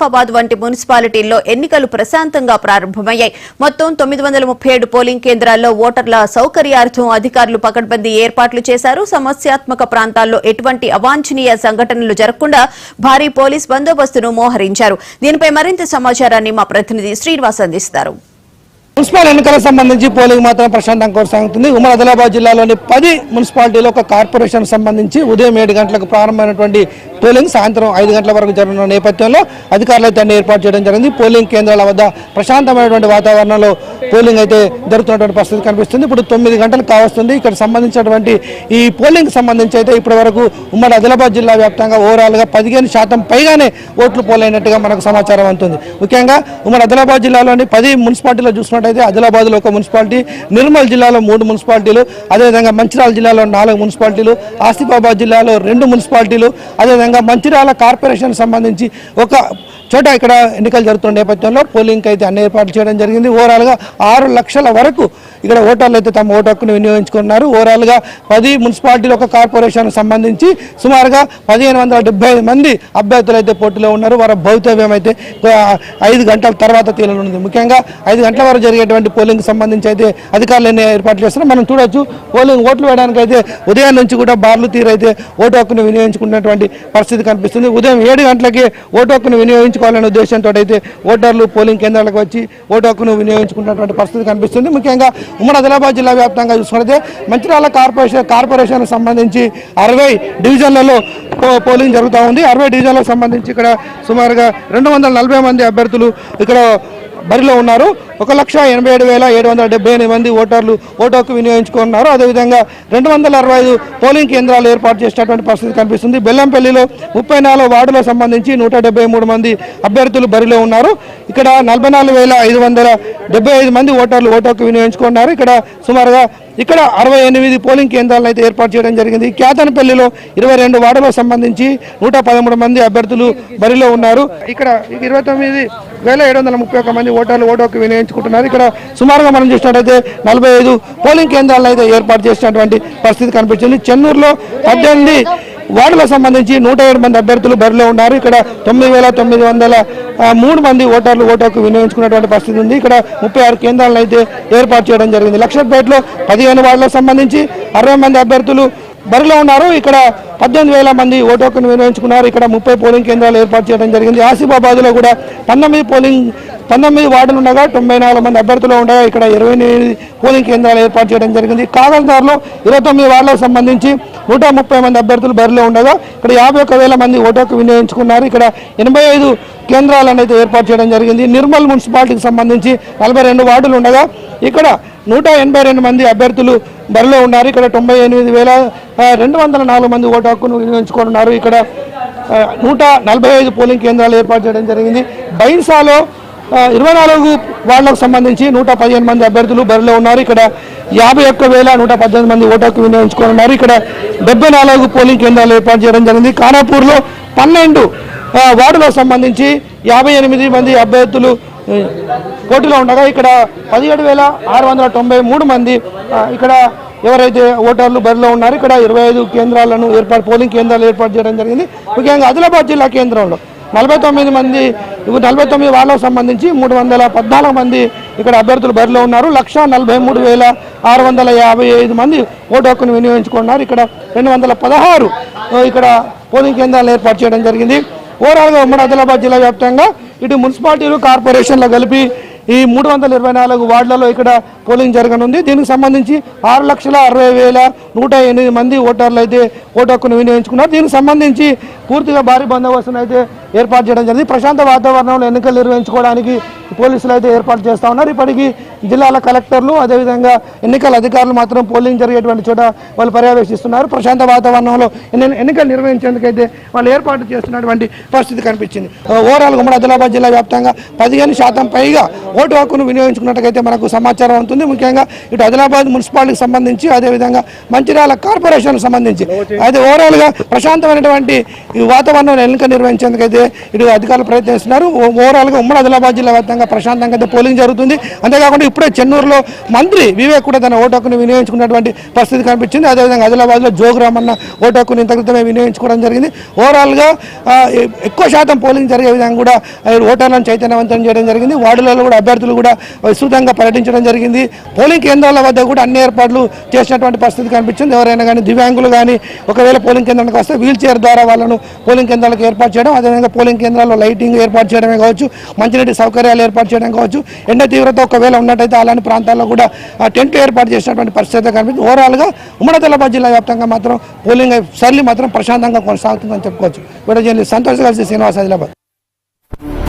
ఆసిఫాబాద్ వంటి మున్సిపాలిటీల్లో ఎన్నికలు ప్రశాంతంగా ప్రారంభమయ్యాయి. మొత్తం 937 పోలింగ్ కేంద్రాల్లో ఓటర్ల సౌకర్యార్థం అధికారులు పకడ్బందీ ఏర్పాట్లు చేశారు. సమస్యాత్మక ప్రాంతాల్లో ఎటువంటి అవాంఛనీయ సంఘటనలు జరగకుండా భారీ పోలీస్ బందోబస్తును మోహరించారు. దీనిపై మరింత సమాచారాన్ని మా ప్రతినిధి శ్రీనివాస్ అందిస్తారు. మున్సిపల్ ఎన్నికలకు సంబంధించి పోలింగ్ మాత్రం ప్రశాంతంగా కొనసాగుతుంది. ఉమ్మడి ఆదిలాబాద్ జిల్లాలోని 10 మున్సిపాలిటీలో ఒక కార్పొరేషన్ సంబంధించి ఉదయం 7 గంటలకు ప్రారంభమైనటువంటి పోలింగ్ సాయంత్రం 5 గంటల వరకు జరగనున్న నేపథ్యంలో అధికారులు అయితే ఏర్పాటు చేయడం జరిగింది. పోలింగ్ కేంద్రాల వద్ద ప్రశాంతమైనటువంటి వాతావరణంలో పోలింగ్ అయితే జరుగుతున్నటువంటి పరిస్థితి కనిపిస్తుంది. ఇప్పుడు 9 గంటలు కావస్తుంది. ఇక్కడ సంబంధించినటువంటి ఈ పోలింగ్ సంబంధించి అయితే ఇప్పటి వరకు ఉమ్మడి ఆదిలాబాద్ జిల్లా వ్యాప్తంగా ఓవరాల్గా 15% పైగానే ఓట్లు పోలైనట్టుగా మనకు సమాచారం అందుతుంది. ముఖ్యంగా ఉమ్మడి ఆదిలాబాద్ జిల్లాలోని 10 మున్సిపాలిటీలో చూసినట్టయితే ఆదిలాబాద్లో ఒక మున్సిపాలిటీ, నిర్మల్ జిల్లాలో 3 మున్సిపాలిటీలు, అదేవిధంగా మంచిర్యాల జిల్లాలో 4 మున్సిపాలిటీలు, ఆసిఫాబాద్ జిల్లాలో 2 మున్సిపాలిటీలు, అదేవిధంగా మంచిర్యాల కార్పొరేషన్ సంబంధించి ఒక చోట ఇక్కడ ఎన్నికలు జరుగుతున్న నేపథ్యంలో పోలింగ్కి అయితే అన్ని ఏర్పాట్లు చేయడం జరిగింది. ఓవరాల్గా 6 లక్షల వరకు ఇక్కడ ఓటర్లు అయితే తమ ఓటు హక్కును వినియోగించుకున్నారు. ఓవరాల్గా 10 మున్సిపాలిటీలు ఒక కార్పొరేషన్ సంబంధించి సుమారుగా 1575 మంది అభ్యర్థులు అయితే పోటీలో ఉన్నారు. వారి భవితవ్యం అయితే 5 గంటల తర్వాత తేలనుంది. ముఖ్యంగా 5 గంటల వరకు జరిగేటువంటి పోలింగ్ సంబంధించి అయితే అధికారులు ఎన్ని ఏర్పాట్లు చేస్తున్నారు మనం చూడొచ్చు. పోలింగ్ ఓట్లు వేయడానికి అయితే ఉదయం నుంచి కూడా బార్లు తీరైతే ఓటు హక్కును వినియోగించుకున్నటువంటి పరిస్థితి కనిపిస్తుంది. ఉదయం 7 గంటలకి ఓటు హక్కును వినియోగించుకోవాలనే ఉద్దేశంతో అయితే ఓటర్లు పోలింగ్ కేంద్రాలకు వచ్చి ఓటు హక్కును వినియోగించుకున్నటువంటి పరిస్థితి కనిపిస్తుంది. ముఖ్యంగా ఉమ్మడి ఆదిలాబాద్ జిల్లా వ్యాప్తంగా చూసుకుంటే మంచిర్యాల కార్పొరేషన్ సంబంధించి 60 డివిజన్లలో పోలింగ్ జరుగుతూ ఉంది. 60 డివిజన్లకు సంబంధించి ఇక్కడ సుమారుగా 240 మంది అభ్యర్థులు ఇక్కడ బరిలో ఉన్నారు. 1,87,778 మంది ఓటర్లు ఓటు హక్కు వినియోగించుకున్నారు. అదేవిధంగా 265 పోలింగ్ కేంద్రాలు ఏర్పాటు చేసినటువంటి పరిస్థితి కనిపిస్తుంది. బెల్లంపల్లిలో 34 వార్డులకు సంబంధించి 173 మంది అభ్యర్థులు బరిలో ఉన్నారు. ఇక్కడ 44,575 మంది ఓటర్లు ఓటు హక్కు వినియోగించుకున్నారు. ఇక్కడ సుమారుగా 68 పోలింగ్ కేంద్రాలను అయితే ఏర్పాటు చేయడం జరిగింది. కేతనపల్లిలో 22 వార్డులకు సంబంధించి 113 మంది అభ్యర్థులు బరిలో ఉన్నారు. ఇక్కడ 29,731 మంది ఓటర్లు ఓటు హక్కు వినియోగించుకుంటున్నారు. ఇక్కడ సుమారుగా మనం చూసినట్టయితే 45 పోలింగ్ కేంద్రాలను అయితే ఏర్పాటు చేసినటువంటి పరిస్థితి కనిపించింది. చెన్నూరులో 18 వార్డులకు సంబంధించి 107 మంది అభ్యర్థులు బరిలో ఉన్నారు. ఇక్కడ 9,903 మంది ఓటర్లు ఓటు హక్కు వినియోగించుకున్నటువంటి పరిస్థితి ఉంది. ఇక్కడ 36 కేంద్రాలను అయితే ఏర్పాటు చేయడం జరిగింది. లక్షపేటలో 15 వార్డులకు సంబంధించి 60 మంది అభ్యర్థులు బరిలో ఉన్నారు. ఇక్కడ 18,000 మంది ఓటు హక్కును వినియోగించుకున్నారు. ఇక్కడ 30 పోలింగ్ కేంద్రాలు ఏర్పాటు చేయడం జరిగింది. ఆసిఫాబాద్లో కూడా 19 వార్డులు ఉండగా 94 మంది అభ్యర్థులు ఉండగా ఇక్కడ 28 పోలింగ్ కేంద్రాలు ఏర్పాటు చేయడం జరిగింది. కాగజ్నగర్లో 29 వార్డులకు సంబంధించి 130 మంది అభ్యర్థులు బరిలో ఉండగా ఇక్కడ 51,000 మంది ఓటు హక్కు వినియోగించుకున్నారు. ఇక్కడ 85 కేంద్రాలను అయితే ఏర్పాటు చేయడం జరిగింది. నిర్మల్ మున్సిపాలిటీకి సంబంధించి 42 వార్డులు ఉండగా ఇక్కడ 182 మంది అభ్యర్థులు బరిలో ఉన్నారు. ఇక్కడ 98,204 మంది ఓటు హక్కును వినియోగించుకున్నారు. ఇక్కడ 145 పోలింగ్ కేంద్రాలు ఏర్పాటు చేయడం జరిగింది. బైన్సాలో 24 వార్డులకు సంబంధించి 115 మంది అభ్యర్థులు బరిలో ఉన్నారు. ఇక్కడ 51,118 మంది ఓటు హక్కు వినియోగించుకున్నారు. ఇక్కడ 74 పోలింగ్ కేంద్రాలు ఏర్పాటు చేయడం జరిగింది. ఖానాపూర్లో 12 వార్డులకు సంబంధించి 58 మంది అభ్యర్థులు పోటీలో ఉండగా ఇక్కడ 17,693 మంది ఇక్కడ ఎవరైతే ఓటర్లు బరిలో ఉన్నారు. ఇక్కడ 25 కేంద్రాలను పోలింగ్ కేంద్రాలు ఏర్పాటు చేయడం జరిగింది. ముఖ్యంగా ఆదిలాబాద్ జిల్లా కేంద్రంలో 49 వార్డులకు సంబంధించి 314 మంది ఇక్కడ అభ్యర్థులు బరిలో ఉన్నారు. 1,43,655 మంది ఓటు హక్కును వినియోగించుకున్నారు. ఇక్కడ 216 ఇక్కడ పోలింగ్ కేంద్రాలు ఏర్పాటు చేయడం జరిగింది. ఓవరాల్గా ఉమ్మడి ఆదిలాబాద్ జిల్లా వ్యాప్తంగా ఇటు మున్సిపాలిటీలు కార్పొరేషన్లు కలిపి ఈ 324 వార్డులలో ఇక్కడ పోలింగ్ జరగనుంది. దీనికి సంబంధించి 6,60,108 మంది ఓటర్లు అయితే ఓటు హక్కును వినియోగించుకున్నారు. దీనికి సంబంధించి పూర్తిగా భారీ బందోబస్తును అయితే ఏర్పాటు చేయడం జరిగింది. ప్రశాంత వాతావరణంలో ఎన్నికలు నిర్వహించుకోవడానికి పోలీసులు అయితే ఏర్పాటు చేస్తూ ఉన్నారు. ఇప్పటికీ జిల్లాల కలెక్టర్లు అదేవిధంగా ఎన్నికల అధికారులు మాత్రం పోలింగ్ జరిగేటువంటి చోట వాళ్ళు పర్యవేక్షిస్తున్నారు. ప్రశాంత వాతావరణంలో ఎన్నికలు నిర్వహించేందుకైతే వాళ్ళు ఏర్పాటు చేస్తున్నటువంటి పరిస్థితి కనిపించింది. ఓవరాల్గా ఉమ్మడి ఆదిలాబాద్ జిల్లా వ్యాప్తంగా 15% పైగా ఓటు హక్కును వినియోగించుకున్నట్టుగైతే మనకు సమాచారం ఉంటుంది. ముఖ్యంగా ఇటు ఆదిలాబాద్ మున్సిపాలిటీకి సంబంధించి అదేవిధంగా మంచిర్యాల కార్పొరేషన్ సంబంధించి అయితే ఓవరాల్గా ప్రశాంతమైనటువంటి ఈ వాతావరణం ఎన్నిక నిర్వహించేందుకైతే ఇటు అధికారులు ప్రయత్నిస్తున్నారు. ఓవరాల్గా ఉమ్మడి ఆదిలాబాద్ జిల్లా వ్యాప్తంగా ప్రశాంతంగా అయితే పోలింగ్ జరుగుతుంది. అంతేకాకుండా ఇప్పుడే చెన్నూరులో మంత్రి వివేక్ కూడా తన ఓటు హక్కును వినియోగించుకున్నటువంటి పరిస్థితి కనిపించింది. అదేవిధంగా ఆదిలాబాద్లో జోగురామన్న ఓటు హక్కును ఇంత క్రితమే వినియోగించుకోవడం జరిగింది. ఓవరాల్గా ఎక్కువ శాతం పోలింగ్ జరిగే విధంగా కూడా ఓటర్లను చైతన్యవంతం చేయడం జరిగింది. వార్డులలో కూడా అభ్యర్థులు కూడా విస్తృతంగా పర్యటించడం జరిగింది. పోలింగ్ కేంద్రాల వద్ద కూడా అన్ని ఏర్పాట్లు చేసినటువంటి పరిస్థితి కనిపించింది. ఎవరైనా కానీ దివ్యాంగులు కానీ ఒకవేళ పోలింగ్ కేంద్రానికి వస్తే వీల్ చైర్ ద్వారా వాళ్ళను పోలింగ్ కేంద్రాలకు ఏర్పాటు చేయడం, అదేవిధంగా పోలింగ్ కేంద్రాల్లో లైటింగ్ ఏర్పాటు చేయడమే కావచ్చు, మంచినీటి సౌకర్యాలు ఏర్పాటు చేయడం కావచ్చు, ఎండ తీవ్రత ఒకవేళ ఉన్నట్టయితే అలాంటి ప్రాంతాల్లో కూడా టెంట్లు ఏర్పాటు చేసినటువంటి పరిస్థితి కనిపించింది. ఓవరాల్గా ఉమ్మడి ఆదిలాబాద్ జిల్లా వ్యాప్తంగా మాత్రం పోలింగ్ సర్లీ మాత్రం ప్రశాంతంగా కొనసాగుతుందని చెప్పుకోవచ్చు. వీడియో జర్నలిస్ట్ సంతోష్ కలిసి శ్రీనివాస్, ఆదిలాబాద్.